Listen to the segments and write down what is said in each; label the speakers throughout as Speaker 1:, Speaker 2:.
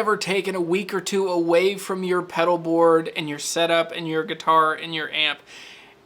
Speaker 1: ever taken a week or two away from your pedal board and your setup and your guitar and your amp,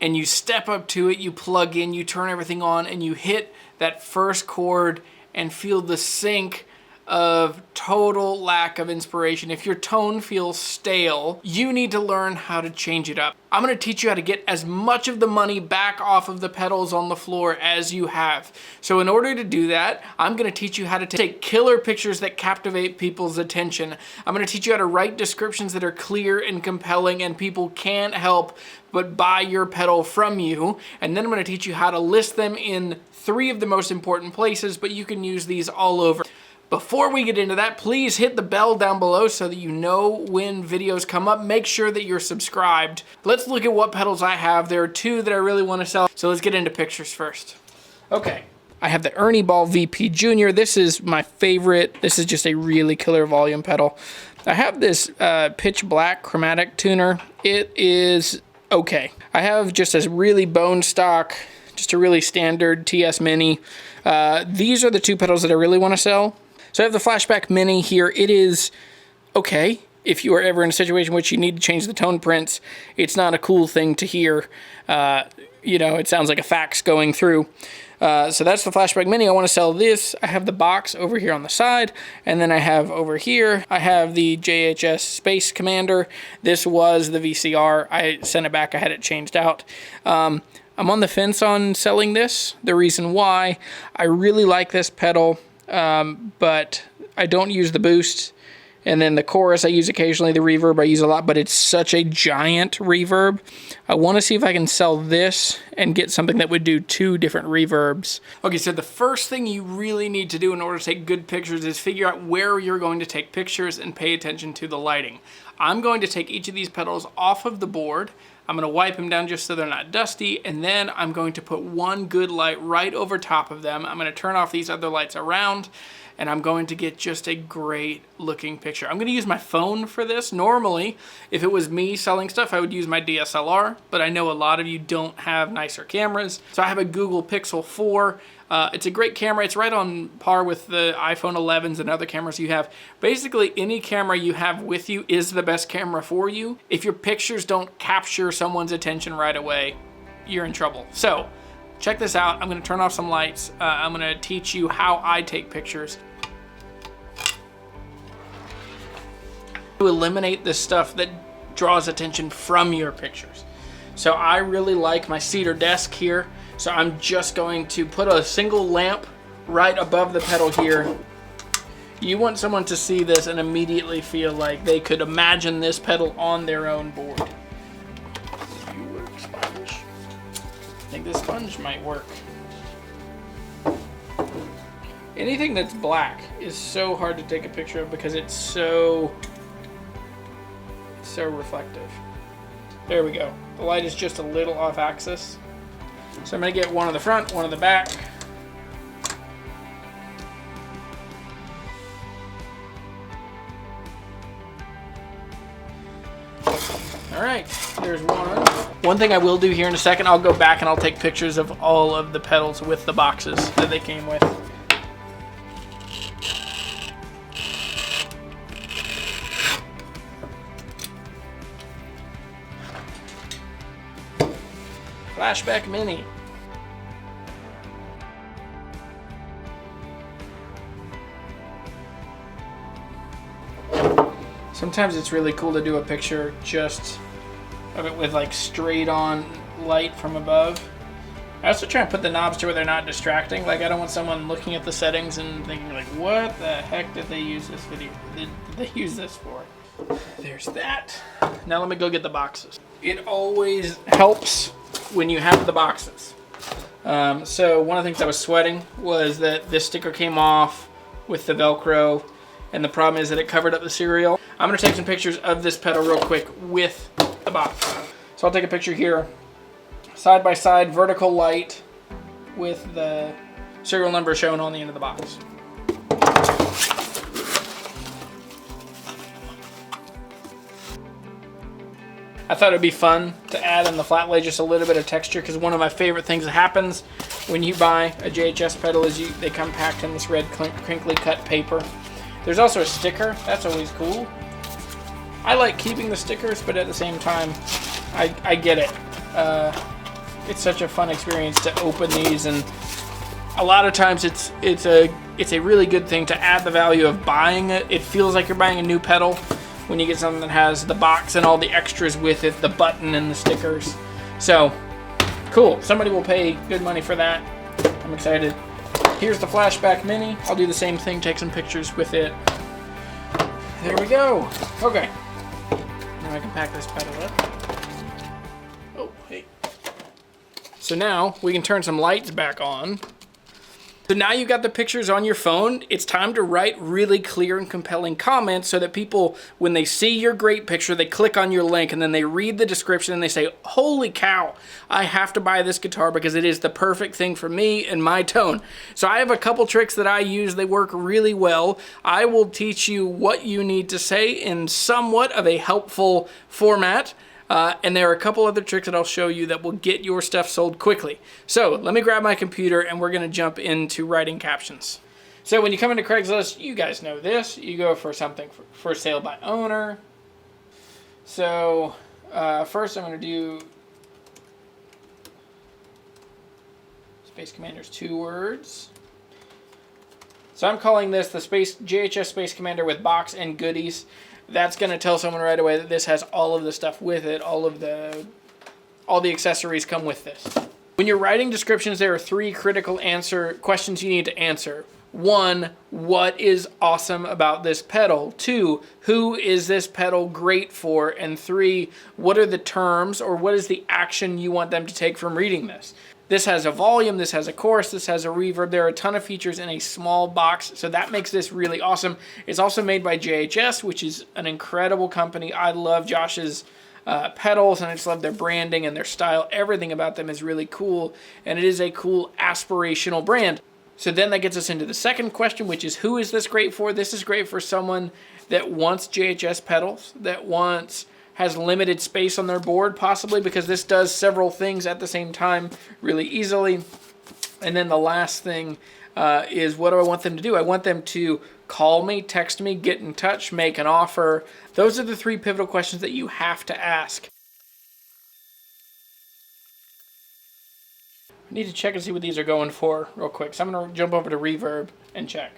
Speaker 1: and you step up to it, you plug in, you turn everything on, and you hit that first chord and feel the sync of total lack of inspiration? If your tone feels stale, you need to learn how to change it up. I'm gonna teach you how to get as much of the money back off of the pedals on the floor as you have. So in order to do that, I'm gonna teach you how to take killer pictures that captivate people's attention. I'm gonna teach you how to write descriptions that are clear and compelling and people can't help but buy your pedal from you. And then I'm gonna teach you how to list them in 3 of the most important places, but you can use these all over. Before we get into that, please hit the bell down below so that you know when videos come up. Make sure that you're subscribed. Let's look at what pedals I have. There are 2 that I really want to sell, so let's get into pictures first. Okay, I have the Ernie Ball VP Junior. This is my favorite. This is just a really killer volume pedal. I have this pitch black chromatic tuner. It is okay. I have just this really bone stock, just a really standard TS Mini. These are the 2 pedals that I really want to sell. So I have the Flashback Mini here. It is okay. If you are ever in a situation in which you need to change the tone prints, it's not a cool thing to hear. You know, it sounds like a fax going through. So that's the Flashback Mini. I want to sell this. I have the box over here on the side. And then I have over here, I have the JHS Space Commander. This was the VCR. I sent it back. I had it changed out. I'm on the fence on selling this. The reason why, I really like this pedal. But I don't use the boost, and then the chorus I use occasionally, the reverb I use a lot, but it's such a giant reverb. I want to see if I can sell this and get something that would do 2 different reverbs. Okay, so the first thing you really need to do in order to take good pictures is figure out where you're going to take pictures and pay attention to the lighting. I'm going to take each of these pedals off of the board. I'm going to wipe them down just so they're not dusty, and then I'm going to put one good light right over top of them. I'm going to turn off these other lights around, and I'm going to get just a great looking picture. I'm going to use my phone for this. Normally, if it was me selling stuff, I would use my DSLR, but I know a lot of you don't have nicer cameras. So I have a Google Pixel 4. It's a great camera. It's right on par with the iPhone 11s and other cameras you have. Basically, any camera you have with you is the best camera for you. If your pictures don't capture someone's attention right away, you're in trouble. So check this out. I'm going to turn off some lights. I'm going to teach you how I take pictures. To eliminate the stuff that draws attention from your pictures. So I really like my cedar desk here. So I'm just going to put a single lamp right above the pedal here. You want someone to see this and immediately feel like they could imagine this pedal on their own board. You work, sponge. I think this sponge might work. Anything that's black is so hard to take a picture of because it's so reflective. There we go. The light is just a little off axis. So I'm going to get one on the front, one on the back. All right, there's one. One thing I will do here in a second, I'll go back and I'll take pictures of all of the pedals with the boxes that they came with. Flashback Mini. Sometimes it's really cool to do a picture just of it with like straight on light from above. I also try and put the knobs to where they're not distracting. Like I don't want someone looking at the settings and thinking like, what the heck did they use this video? Did they use this for? There's that. Now let me go get the boxes. It always helps when you have the boxes. So one of the things I was sweating was that this sticker came off with the Velcro, and the problem is that it covered up the serial. I'm gonna take some pictures of this pedal real quick with the box. So I'll take a picture here, side by side, vertical light with the serial number shown on the end of the box. I thought it'd be fun to add in the flat lay just a little bit of texture, because one of my favorite things that happens when you buy a JHS pedal is they come packed in this red crinkly cut paper. There's also a sticker. That's always cool. I like keeping the stickers, but at the same time, I get it. It's such a fun experience to open these, and a lot of times it's a really good thing to add the value of buying it. It feels like you're buying a new pedal when you get something that has the box and all the extras with it, the button and the stickers. So cool. Somebody will pay good money for that. I'm excited. Here's the Flashback Mini. I'll do the same thing, take some pictures with it. There we go. Okay. Now I can pack this pedal up. Oh, hey. So now we can turn some lights back on. So now you've got the pictures on your phone. It's time to write really clear and compelling comments so that people, when they see your great picture, they click on your link and then they read the description and they say, holy cow, I have to buy this guitar because it is the perfect thing for me and my tone. So I have a couple tricks that I use. They work really well. I will teach you what you need to say in somewhat of a helpful format. And there are a couple other tricks that I'll show you that will get your stuff sold quickly. So let me grab my computer and we're going to jump into writing captions. So when you come into Craigslist, you guys know this. You go for something for sale by owner. So first I'm going to do Space Commander's 2 words. So I'm calling this the JHS Space Commander with box and goodies. That's going to tell someone right away that this has all of the stuff with it. All the accessories come with this. When you're writing descriptions, there are 3 critical questions you need to answer. 1, what is awesome about this pedal? 2, who is this pedal great for? And 3, what are the terms or what is the action you want them to take from reading this? This has a volume, this has a chorus, this has a reverb. There are a ton of features in a small box, so that makes this really awesome. It's also made by JHS, which is an incredible company. I love Josh's pedals, and I just love their branding and their style. Everything about them is really cool, and it is a cool aspirational brand. So then that gets us into the second question, which is who is this great for? This is great for someone that wants JHS pedals, that has limited space on their board, possibly because this does several things at the same time really easily. And then the last thing is what do I want them to do? I want them to call me, text me, get in touch, make an offer. Those are the 3 pivotal questions that you have to ask. I need to check and see what these are going for real quick. So I'm going to jump over to Reverb and check.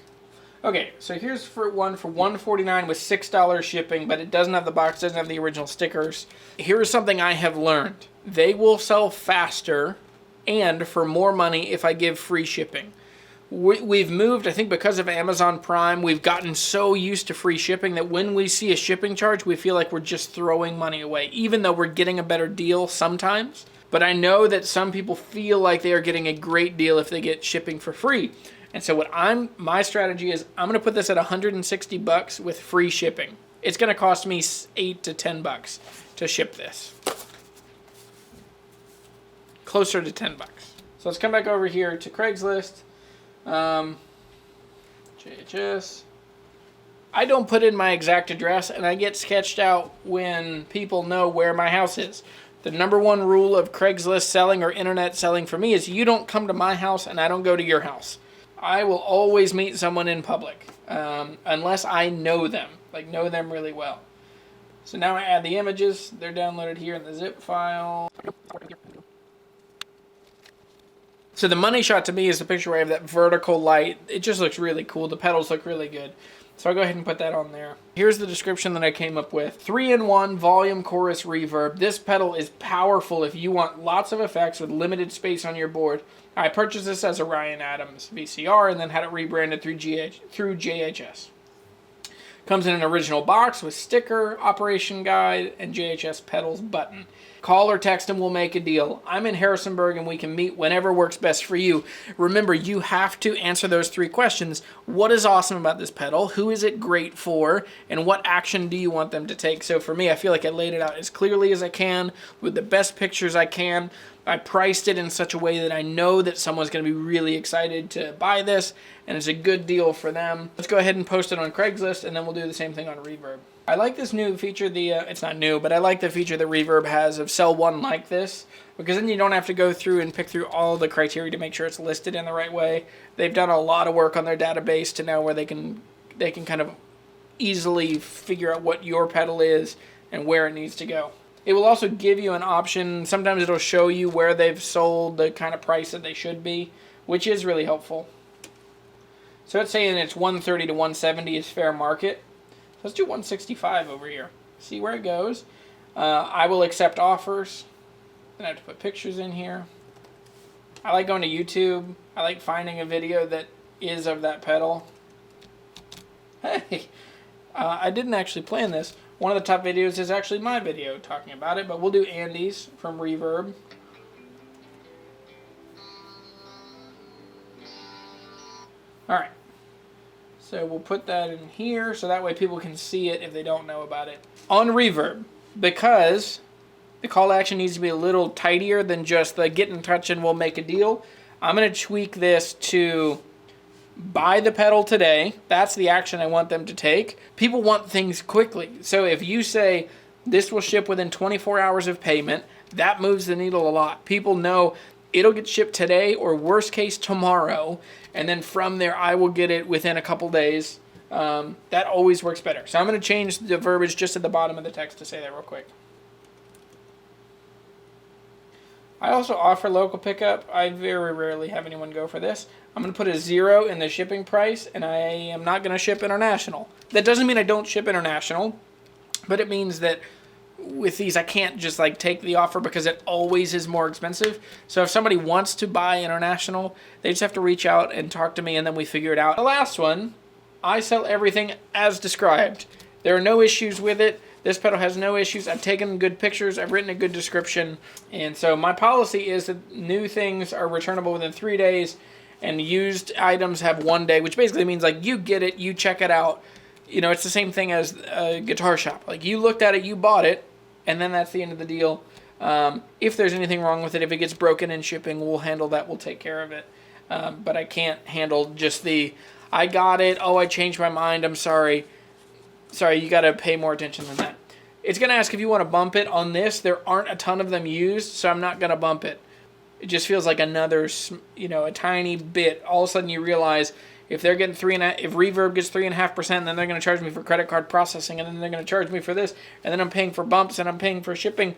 Speaker 1: Okay, so here's one for $149 with $6 shipping, but it doesn't have the box, doesn't have the original stickers. Here's something I have learned. They will sell faster and for more money if I give free shipping. We've moved, I think because of Amazon Prime, we've gotten so used to free shipping that when we see a shipping charge, we feel like we're just throwing money away, even though we're getting a better deal sometimes. But I know that some people feel like they are getting a great deal if they get shipping for free. And so my strategy is I'm going to put this at $160 with free shipping. It's going to cost me $8 to $10 to ship this. Closer to $10. So let's come back over here to Craigslist. JHS. I don't put in my exact address, and I get sketched out when people know where my house is. The number 1 rule of Craigslist selling or internet selling for me is you don't come to my house and I don't go to your house. I will always meet someone in public, unless I know them really well. So now I add the images. They're downloaded here in the zip file. So the money shot to me is the picture where I have that vertical light. It just looks really cool. The pedals look really good. So I'll go ahead and put that on there. Here's the description that I came up with. 3-in-1 volume, chorus, reverb. This pedal is powerful if you want lots of effects with limited space on your board. I purchased this as a Ryan Adams VCR and then had it rebranded through JHS. Comes in an original box with sticker, operation guide, and JHS pedals button. Call or text and we'll make a deal. I'm in Harrisonburg and we can meet whenever works best for you. Remember, you have to answer those 3 questions. What is awesome about this pedal? Who is it great for? And what action do you want them to take? So for me, I feel like I laid it out as clearly as I can with the best pictures I can. I priced it in such a way that I know that someone's going to be really excited to buy this and it's a good deal for them. Let's go ahead and post it on Craigslist and then we'll do the same thing on Reverb. I like this new feature, it's not new, but I like the feature that Reverb has of sell one like this, because then you don't have to go through and pick through all the criteria to make sure it's listed in the right way. They've done a lot of work on their database to know where they can they can kind of easily figure out what your pedal is and where it needs to go. It will also give you an option. Sometimes it'll show you where they've sold, the kind of price that they should be, which is really helpful. So it's saying it's 130 to 170 is fair market. Let's do 165 over here. See where it goes. I will accept offers. Then I have to put pictures in here. I like going to YouTube. I like finding a video that is of that pedal. Hey, I didn't actually plan this. One of the top videos is actually my video talking about it, but we'll do Andy's from Reverb. Alright, so we'll put that in here so that way people can see it if they don't know about it. On Reverb, because the call to action needs to be a little tidier than just the get in touch and we'll make a deal, I'm going to tweak this to buy the pedal today. That's the action I want them to take. People want things quickly. So if you say this will ship within 24 hours of payment, that moves the needle a lot. People know it'll get shipped today or worst case tomorrow. And then from there, I will get it within a couple days. That always works better. So I'm going to change the verbiage just at the bottom of the text to say that real quick. I also offer local pickup. I very rarely have anyone go for this. I'm going to put a 0 in the shipping price, and I am not going to ship international. That doesn't mean I don't ship international, but it means that with these I can't just like take the offer because it always is more expensive. So if somebody wants to buy international, they just have to reach out and talk to me, and then we figure it out. The last one, I sell everything as described. There are no issues with it. This pedal has no issues. I've taken good pictures. I've written a good description. And so my policy is that new things are returnable within 3 days and used items have 1 day, which basically means like you get it, you check it out. You know, it's the same thing as a guitar shop. Like you looked at it, you bought it, and then that's the end of the deal. If there's anything wrong with it, if it gets broken in shipping, we'll handle that. We'll take care of it. But I can't handle just the, I got it, oh, I changed my mind, I'm sorry. Sorry, you got to pay more attention than that. It's going to ask if you want to bump it on this. There aren't a ton of them used, so I'm not going to bump it. It just feels like another, a tiny bit. All of a sudden you realize if they're getting if Reverb gets 3.5%, then they're going to charge me for credit card processing, and then they're going to charge me for this, and then I'm paying for bumps, and I'm paying for shipping.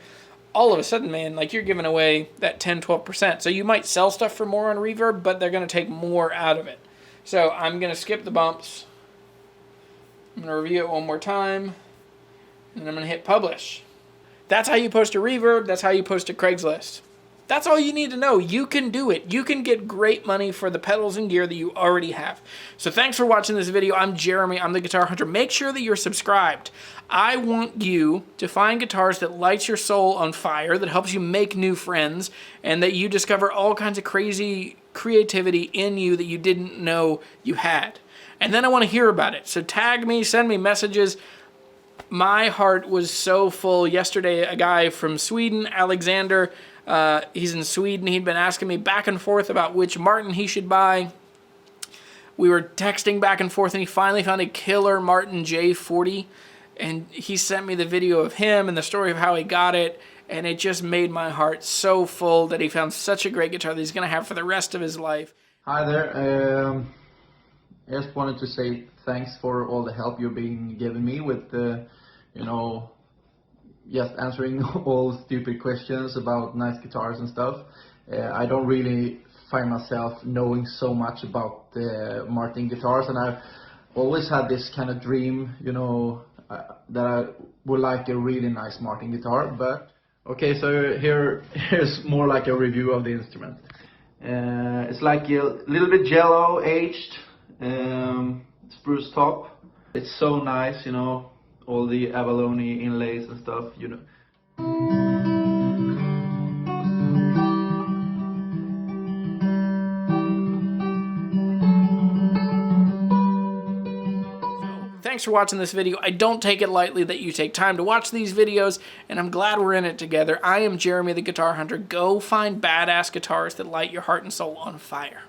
Speaker 1: All of a sudden, man, like you're giving away that 10, 12%. So you might sell stuff for more on Reverb, but they're going to take more out of it. So I'm going to skip the bumps. I'm going to review it one more time, and I'm going to hit publish. That's how you post a Reverb. That's how you post a Craigslist. That's all you need to know. You can do it. You can get great money for the pedals and gear that you already have. So thanks for watching this video. I'm Jeremy. I'm the Guitar Hunter. Make sure that you're subscribed. I want you to find guitars that lights your soul on fire, that helps you make new friends, and that you discover all kinds of crazy creativity in you that you didn't know you had. And then I want to hear about it. So tag me, send me messages. My heart was so full. Yesterday, a guy from Sweden, Alexander, he's in Sweden. He'd been asking me back and forth about which Martin he should buy. We were texting back and forth, and he finally found a killer Martin J40. And he sent me the video of him and the story of how he got it. And it just made my heart so full that he found such a great guitar that he's going to have for the rest of his life.
Speaker 2: Hi there. I just wanted to say thanks for all the help you've been giving me with, just answering all stupid questions about nice guitars and stuff. I don't really find myself knowing so much about Martin guitars, and I've always had this kind of dream, that I would like a really nice Martin guitar. But okay, so here's more like a review of the instrument. It's like a little bit jello aged. Spruce top. It's so nice, all the abalone inlays and stuff,
Speaker 1: Thanks for watching this video. I don't take it lightly that you take time to watch these videos, and I'm glad we're in it together. I am Jeremy the Guitar Hunter. Go find badass guitars that light your heart and soul on fire.